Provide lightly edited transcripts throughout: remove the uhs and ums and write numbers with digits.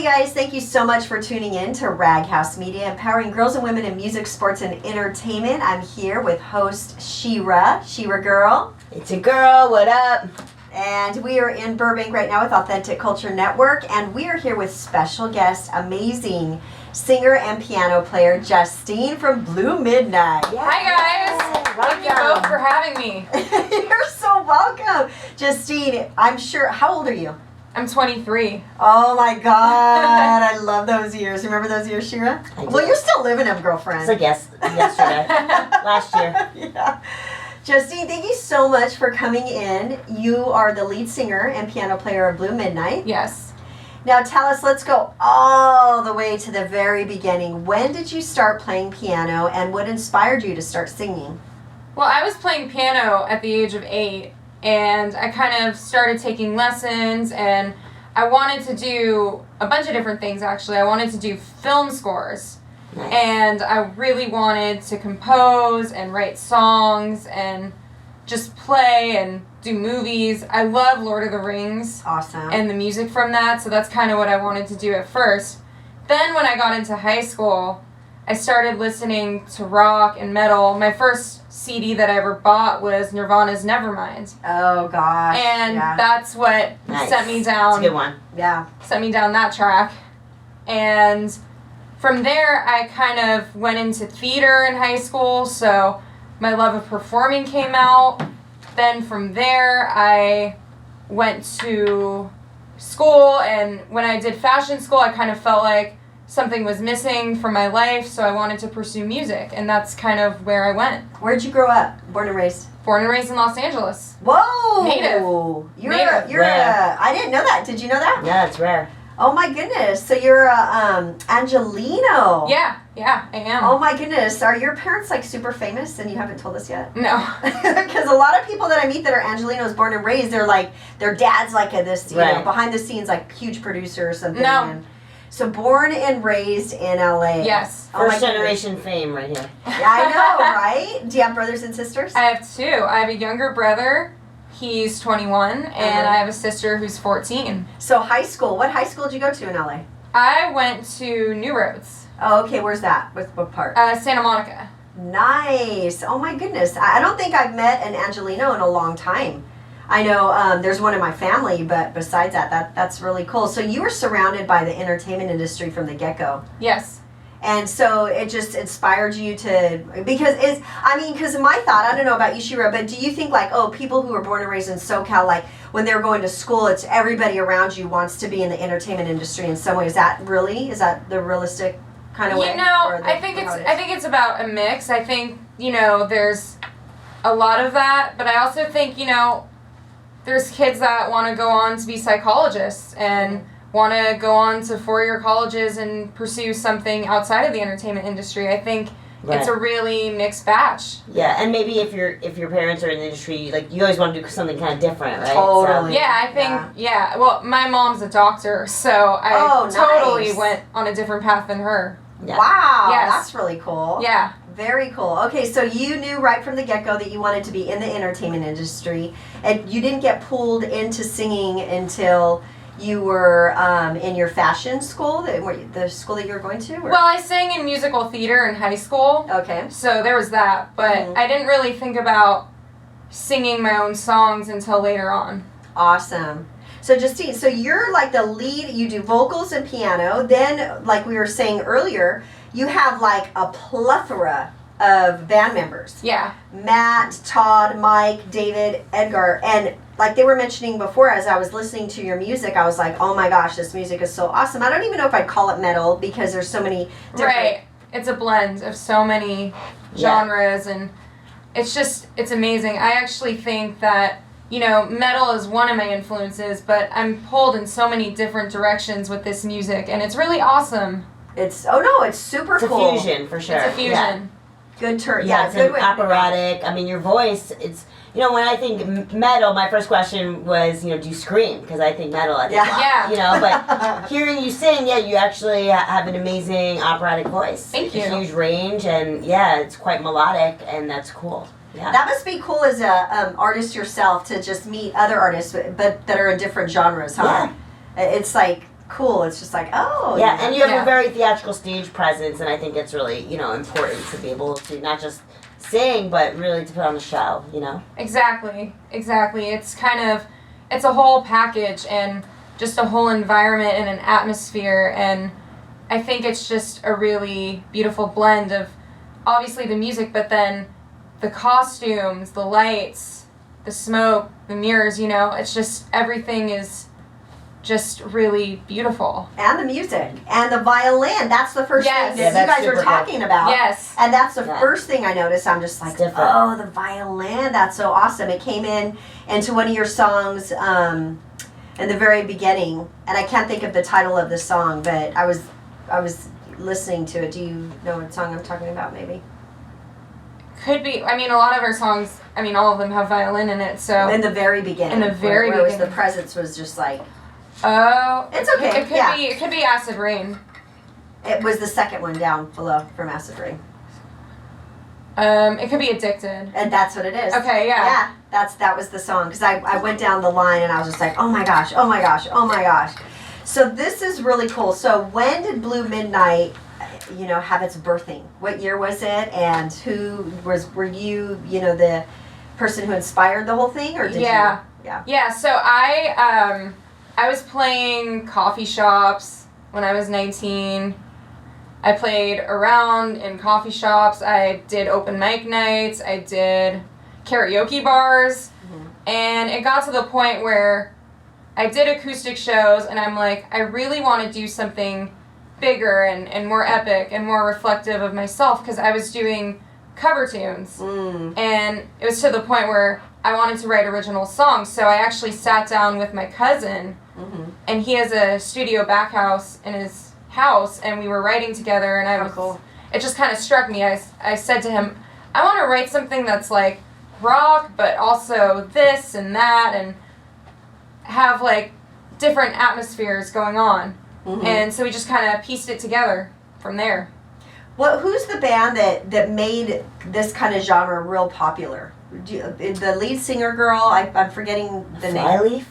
Hey guys, thank you so much for tuning in to Rag House Media, empowering girls and women in music, sports, and entertainment. I'm here with host Shira Girl. It's a girl, what up? And we are in Burbank right now with Authentic Culture Network, and we are here with special guest, amazing singer and piano player Justine from Blue Midnight. Yeah. Hi guys! Thank you both for having me. You're so welcome. Justine, I'm sure, how old are you? I'm 23. Oh my God, I love those years. Remember those years, Shira? Well, you're still living them, girlfriend. It's like yesterday. Last year. Yeah. Justine, thank you so much for coming in. You are the lead singer and piano player of Blue Midnight. Yes. Now tell us, let's go all the way to the very beginning. When did you start playing piano and what inspired you to start singing? Well, I was playing piano at the age of 8, and I kind of started taking lessons, and I wanted to do a bunch of different things, actually. I wanted to do film scores, Nice. and I really wanted to compose and write songs and just play and do movies. I love Lord of the Rings. Awesome. And the music from that, so that's kind of what I wanted to do at first. Then when I got into high school, I started listening to rock and metal. My first CD that I ever bought was Nirvana's Nevermind. Oh gosh. And yeah. that's what Nice. sent me It's down. a good one. Yeah. Sent me down that track. And from there, I kind of went into theater in high school, so my love of performing came out. Then from there, I went to school, and when I did fashion school, I kind of felt like something was missing from my life, so I wanted to pursue music, and that's kind of where I went. Where'd you grow up? Born and raised? Born and raised in Los Angeles. Whoa! Native. You're I didn't know that. Did you know that? Yeah, it's rare. Oh my goodness. So you're a Angelino. Yeah, I am. Oh my goodness. Are your parents like super famous and you haven't told us yet? No. Because a lot of people that I meet that are Angelinos born and raised, they're like, their dad's like this, you know, Right. behind the scenes, like huge producer or something. No. And so born and raised in LA. Yes. Oh my First goodness. generation fame right here. Yeah, I know, right? Do you have brothers and sisters? I have 2. I have a younger brother. He's 21, and I have a sister who's 14. So high school. What high school did you go to in LA? I went to New Roads, Oh, okay. Where's that? What part? Santa Monica. Nice. Oh my goodness. I don't think I've met an Angelino in a long time. I know there's one in my family, but besides that's really cool. So you were surrounded by the entertainment industry from the get-go. Yes. And so it just inspired you to, because my thought, I don't know about you, Shira, but do you think like, oh, people who were born and raised in SoCal, like when they're going to school, it's everybody around you wants to be in the entertainment industry in some way. Is that the realistic kind of way? You know, I think it's about a mix. I think, there's a lot of that, but I also think, there's kids that want to go on to be psychologists and want to go on to 4-year colleges and pursue something outside of the entertainment industry. I think it's a really mixed batch. Yeah, and maybe if your parents are in the industry, like you always want to do something kind of different, right? Totally. Yeah, I think, well, my mom's a doctor, so I totally nice. went on a different path than her. Yeah. Wow, Yes. that's really cool. Yeah. Very cool. Okay, so you knew right from the get-go that you wanted to be in the entertainment industry, and you didn't get pulled into singing until you were in your fashion school, the school that you were going to? Or? Well, I sang in musical theater in high school, Okay. so there was that, but I didn't really think about singing my own songs until later on. Awesome. So Justine, so you're like the lead, you do vocals and piano, then like we were saying earlier, you have like a plethora of band members. Yeah. Matt, Todd, Mike, David, Edgar, and like they were mentioning before as I was listening to your music, I was like, oh my gosh, this music is so awesome. I don't even know if I'd call it metal because there's so many different... Right. It's a blend of so many genres, and it's amazing. I actually think that, metal is one of my influences, but I'm pulled in so many different directions with this music, and it's really awesome. It's super It's cool. a fusion for sure. It's a fusion. Yeah. Good turn. Yeah, Yeah, it's good an way. operatic. I mean, your voice, it's, when I think metal, my first question was, do you scream? Because I think metal, I think rock, Yeah. but hearing you sing, you actually have an amazing operatic voice. Thank you. A huge range, and it's quite melodic, and that's cool. Yeah. That must be cool as a artist yourself to just meet other artists, but that are in different genres, huh? Yeah. It's like cool. It's just like, oh. Yeah, and you have Yeah. a very theatrical stage presence, and I think it's really, important to be able to not just sing, but really to put on a show, Exactly. It's it's a whole package and just a whole environment and an atmosphere, and I think it's just a really beautiful blend of obviously the music, but then the costumes, the lights, the smoke, the mirrors, it's just everything is just really beautiful. And the music and the violin. That's the first Yes. thing Yeah, that you that's guys were super talking about. Yes. And that's the Yeah. first thing I noticed. I'm just like, It's different. oh, the violin. That's so awesome. It came into one of your songs in the very beginning, and I can't think of the title of the song, but I was listening to it. Do you know what song I'm talking about? Maybe Could be. I mean, a lot of our songs, all of them have violin in it, so. in the very beginning. In the very where it was beginning. the presence was just like Oh. It's okay, It could yeah. be. It could be Acid Rain. it was the second one down below from Acid Rain, It could be Addicted. and that's what it is. Okay, yeah. That was the song because I went down the line and I was just like, oh my gosh, oh my gosh, oh my gosh. So this is really cool. So when did Blue Midnight, have its birthing? What year was it? And were you, the person who inspired the whole thing, or did Yeah. you? Yeah. Yeah. So I was playing coffee shops when I was 19. I played around in coffee shops. I did open mic nights. I did karaoke bars. And it got to the point where I did acoustic shows, and I'm like, I really want to do something bigger and more epic and more reflective of myself, because I was doing cover tunes. And it was to the point where I wanted to write original songs. So I actually sat down with my cousin, and he has a studio back house in his house, and we were writing together, and How cool. it just kind of struck me. I said to him, I want to write something that's like rock, but also this and that, and have like different atmospheres going on. And so we just kind of pieced it together from there. Who's the band that made this kind of genre real popular? The lead singer girl, I'm forgetting the name. Flyleaf?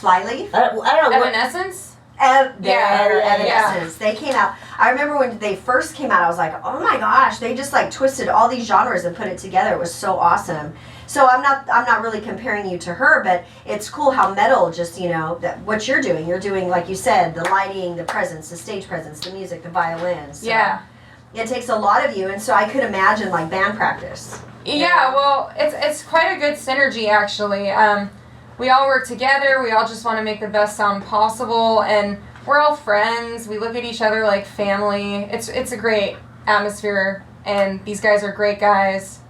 Flyleaf? I don't know. what- Evanescence? Evanescence. They came out. I remember when they first came out, I was like, oh my gosh, they just like twisted all these genres and put it together. It was so awesome. So I'm not really comparing you to her, but it's cool how metal just, that what you're doing, like you said, the lighting, the presence, the stage presence, the music, the violins. So Yeah. It takes a lot of you, and so I could imagine like band practice. Yeah, well, it's quite a good synergy, actually. We all work together. We all just want to make the best sound possible, and we're all friends. We look at each other like family. It's a great atmosphere, and these guys are great guys,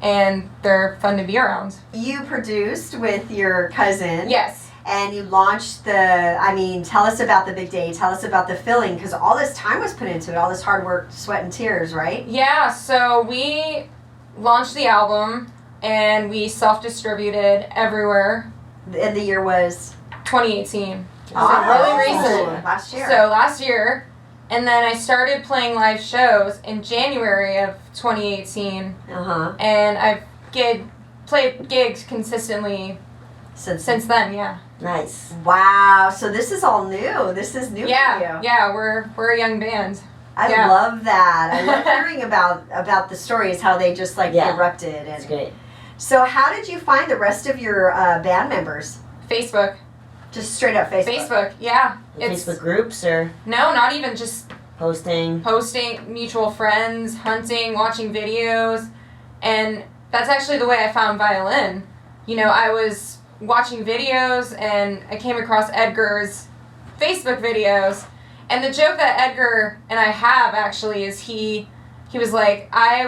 and they're fun to be around. You produced with your cousin. Yes. And you launched tell us about the big day. Tell us about the filling, because all this time was put into it, all this hard work, sweat and tears, right? Yeah, so we launched the album, and we self-distributed everywhere. And the year was 2018. Oh, really recent. last year. So last year, and then I started playing live shows in January of 2018, and I've played gigs consistently since then. Yeah. Nice. Wow. So this is all new. This is new for you. Yeah. We're a young band. I Yeah. love that. I love hearing about the stories, how they just erupted. That's And great. so how did you find the rest of your band members? Facebook. Just straight up Facebook. Facebook. Yeah. Facebook groups or No, not even just posting. mutual friends, hunting, watching videos, and that's actually the way I found violin. I was watching videos, and I came across Edgar's Facebook videos, and the joke that Edgar and I have actually is he was like, I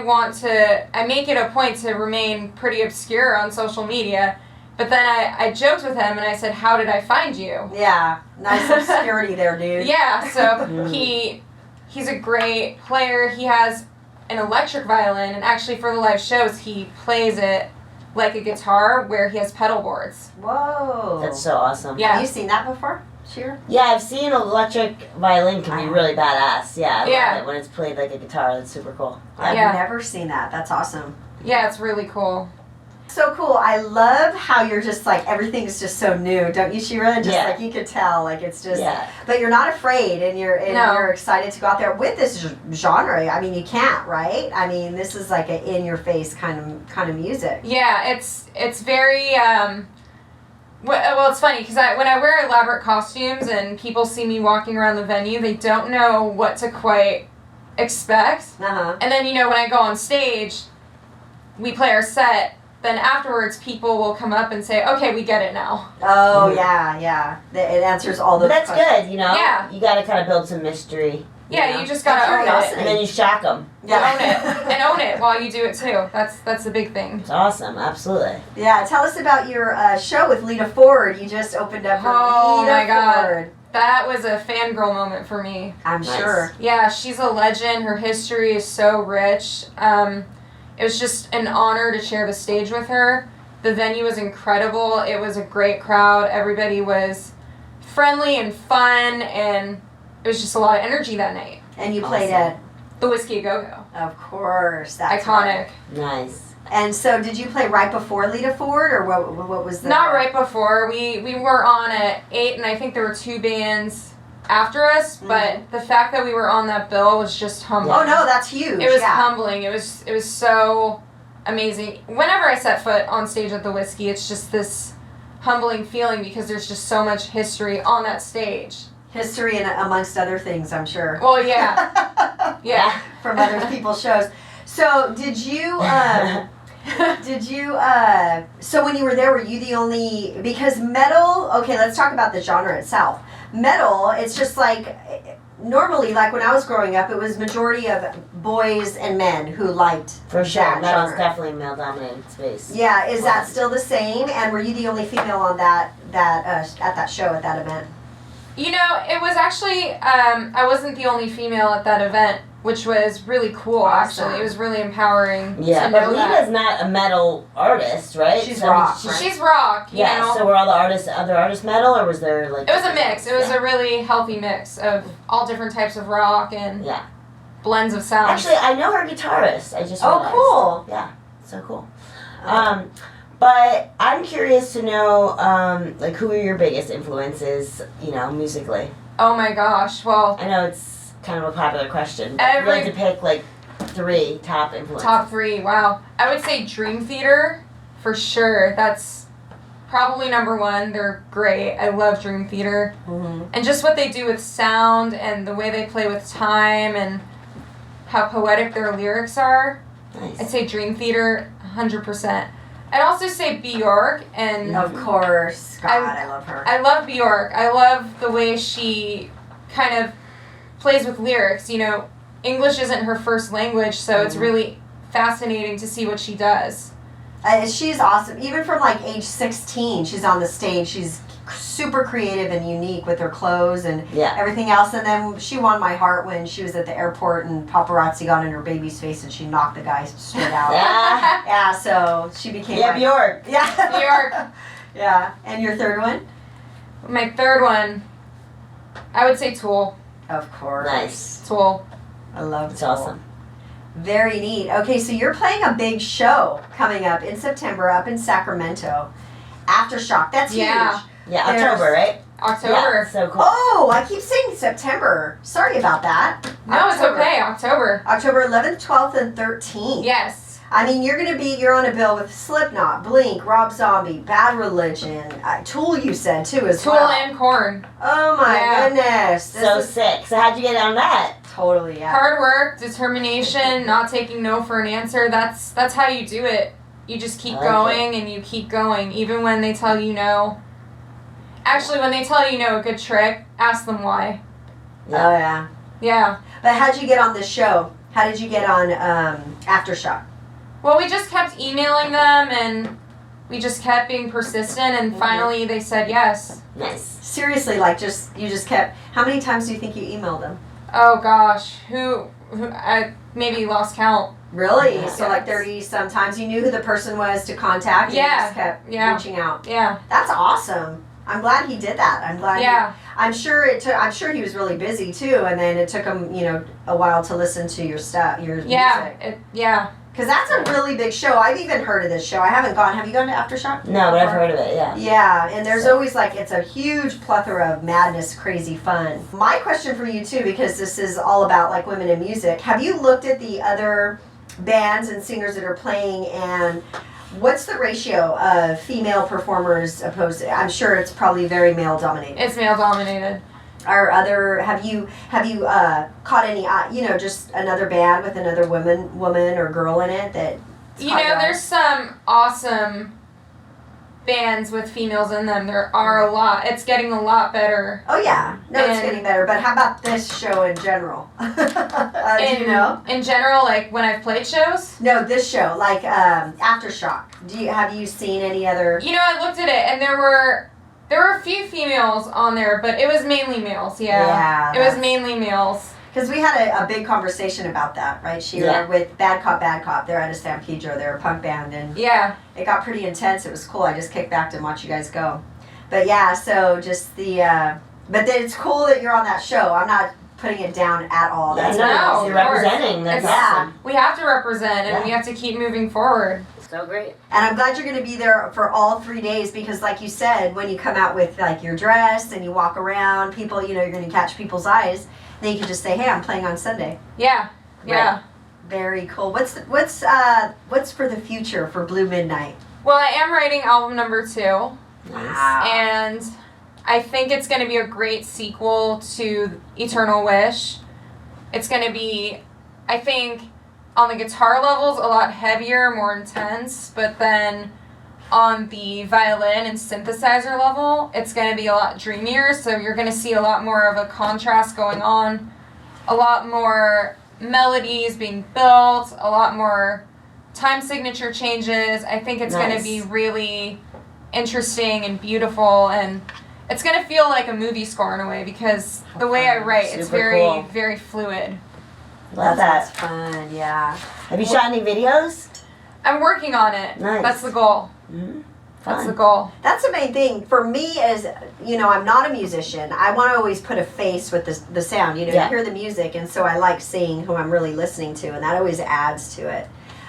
make it a point to remain pretty obscure on social media, but then I joked with him and I said, how did I find you? Yeah. Nice obscurity there, dude. Yeah, so he's a great player. He has an electric violin, and actually for the live shows he plays it like a guitar where he has pedal boards. Whoa. That's so awesome. Yeah. Have you seen that before, Sheer? Yeah, I've seen electric violin can be really badass. Yeah, I Yeah. love it when it's played like a guitar. That's super cool. I've Yeah. never seen that. That's awesome. Yeah, it's really cool. So cool. I love how you're just like, everything's just so new, don't you, Shira? Just like you could tell, like it's just, but you're not afraid, and you're excited to go out there with this genre. I mean, you can't, right? I mean, this is like an in-your-face kind of music. Yeah, it's very, well, it's funny because when I wear elaborate costumes and people see me walking around the venue, they don't know what to quite expect. And then, when I go on stage, we play our set. Then afterwards, people will come up and say, "Okay, we get it now." Oh yeah. It answers all those. But that's questions. good, Yeah. You got to kind of build some mystery. Yeah, you just gotta own it, and then you shock them. Own it and own it while you do it too. That's the big thing. It's awesome, absolutely. Yeah, tell us about your show with Lita Ford. You just opened up for Lita Ford. That was a fangirl moment for me. I'm sure. Yeah, she's a legend. Her history is so rich. It was just an honor to share the stage with her. The venue was incredible. It was a great crowd. Everybody was friendly and fun, and it was just a lot of energy that night. And you played at the Whiskey A Go-Go. Of course, that's iconic. Right. Nice. And so, did you play right before Lita Ford, or what was the? Not right before. We were on at 8, and I think there were 2 bands after us, but the fact that we were on that bill was just humbling. Oh no, that's huge. It was humbling. It was so amazing. Whenever I set foot on stage at the Whiskey, it's just this humbling feeling because there's just so much history on that stage. History and amongst other things, I'm sure. Well, yeah. Yeah. From other people's shows. So, did you so when you were there, were you the only, because metal, okay, let's talk about the genre itself. Metal, it's just like, normally, like when I was growing up, it was majority of boys and men who liked For sure, that metal's genre. definitely a male-dominated space. Yeah, is that still the same? And were you the only female on at that show, at that event? It was actually, I wasn't the only female at that event, which was really cool, Awesome. actually. It was really empowering Yeah, to know but Lita's not a metal artist, right? She's rock, I mean, right? She's rock, you know. So were all the other artists metal, or was there like... It was a mix. It was a really healthy mix of all different types of rock and blends of sounds. Actually, I know her guitarist. I just realized. cool. Yeah, so cool. But I'm curious to know, like, who are your biggest influences, musically? Oh my gosh, well... I know it's kind of a popular question, but if you had to pick, like, 3 top influences. Top 3, wow. I would say Dream Theater, for sure. That's probably number 1. They're great. I love Dream Theater. And just what they do with sound and the way they play with time and how poetic their lyrics are. Nice. I'd say Dream Theater, 100%. I'd also say Bjork, and... Of course. God, I love her. I love Bjork. I love the way she kind of plays with lyrics. English isn't her first language, so it's really fascinating to see what she does. She's awesome. Even from like age 16, she's on the stage. She's super creative and unique with her clothes and everything else. And then she won my heart when she was at the airport and paparazzi got in her baby's face and she knocked the guy straight out. Yeah, so she became Bjork. Yeah. Bjork. Yeah. And your third one? My third one, I would say Tool. Of course. Nice. Tool. I love It's Tool. awesome. Very neat. Okay, so you're playing a big show coming up in September up in Sacramento. Aftershock. That's huge. Yeah, There's- October, right? October. Yeah, so cool. Oh, I keep saying September. Sorry about that. No, it's okay. October. October 11th, 12th, and 13th. Yes. I mean, you're on a bill with Slipknot, Blink, Rob Zombie, Bad Religion, Tool you said too as Tool well. and Korn. Oh my goodness. So sick. So how'd you get on that? Totally, yeah. Hard work, determination, not taking no for an answer. That's how you do it. You just keep going and you keep going, even when they tell you no. Actually, when they tell you no, a good trick, ask them why. Yeah. Oh yeah. Yeah. But how'd you get on this show? How did you get on Aftershock? Well, we just kept emailing them and we just kept being persistent and finally they said yes. Nice. Seriously, like you just kept. How many times do you think you emailed them? Oh gosh, who I maybe lost count. Really? Yeah. So like 30 sometimes. You knew who the person was to contact and you just kept reaching out. Yeah. That's awesome. I'm glad he did that. I'm glad. Yeah. I'm sure he was really busy too, and then it took him, a while to listen to your stuff, your music. Yeah. Because that's a really big show. I've even heard of this show. I haven't gone. Have you gone to Aftershock? No, but I've heard of it, yeah. Yeah, and there's always like, it's a huge plethora of madness, crazy fun. My question for you too, because this is all about like women in music, have you looked at the other bands and singers that are playing, and what's the ratio of female performers opposed to, I'm sure it's probably very male dominated. It's male dominated. Or other, have you caught any, just another band with another woman or girl in it that? There's some awesome bands with females in them. There are a lot. It's getting a lot better. Oh yeah, no, it's getting better. But how about this show in general? Do you know? In general, like when I've played shows. No, this show, like Aftershock. Have you seen any other? I looked at it, and there were a few females on there, but it was mainly males. Yeah, it was mainly males. Because we had a big conversation about that, right, Sheila? With Bad Cop. They're out of San Pedro. They're a punk band, and it got pretty intense. It was cool. I just kicked back and watched you guys go. But yeah, so just but then it's cool that you're on that show. I'm not putting it down at all. That's no, you're representing. That's awesome. We have to represent, and we have to keep moving forward. So great. And I'm glad you're going to be there for all 3 days, because like you said, when you come out with like your dress and you walk around, people, you're going to catch people's eyes. Then you can just say, hey, I'm playing on Sunday. Yeah. Yeah. Very cool. What's for the future for Blue Midnight? Well, I am writing album number 2. Wow. And I think it's going to be a great sequel to Eternal Wish. It's going to be, I think, on the guitar levels, a lot heavier, more intense, but then on the violin and synthesizer level, it's going to be a lot dreamier, so you're going to see a lot more of a contrast going on, a lot more melodies being built, a lot more time signature changes. I think it's going to be really interesting and beautiful, and it's going to feel like a movie score in a way, because the way I write, it's very, cool. very fluid. Love that. That's fun, yeah. Have you shot any videos? I'm working on it. Nice. That's the goal. Mm-hmm. That's the goal. That's the main thing. For me, as I'm not a musician. I want to always put a face with the sound, you hear the music, and so I like seeing who I'm really listening to, and that always adds to it.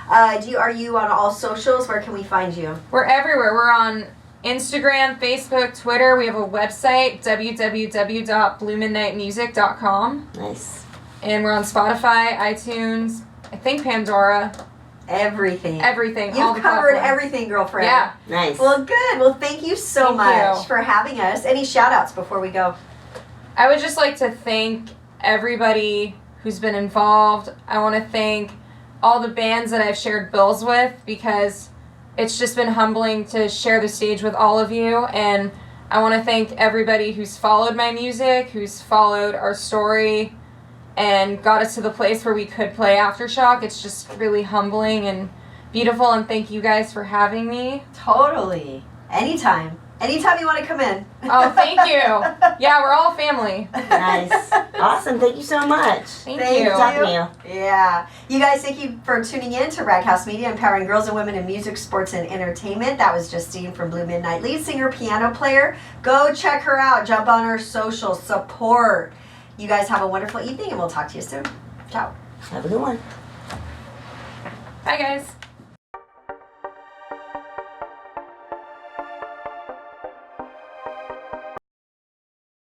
Are you on all socials? Where can we find you? We're everywhere. We're on Instagram, Facebook, Twitter. We have a website, www.bluemidnightmusic.com. Nice. And we're on Spotify, iTunes, I think Pandora. Everything. You've covered everything, girlfriend. Yeah. Nice. Well, good. Well, thank you so much for having us. Any shout outs before we go? I would just like to thank everybody who's been involved. I want to thank all the bands that I've shared bills with, because it's just been humbling to share the stage with all of you. And I want to thank everybody who's followed my music, who's followed our story, and got us to the place where we could play Aftershock. It's just really humbling and beautiful, and thank you guys for having me. Totally. Anytime you want to come in. Oh, thank you. Yeah, we're all family. Nice. Awesome. Thank you so much. Thank you. Good talking to you. Yeah. You guys, thank you for tuning in to Raghouse Media, empowering girls and women in music, sports, and entertainment. That was Justine from Blue Midnight, lead singer, piano player. Go check her out. Jump on her socials. Support. You guys have a wonderful evening, and we'll talk to you soon. Ciao. Have a good one. Bye, guys.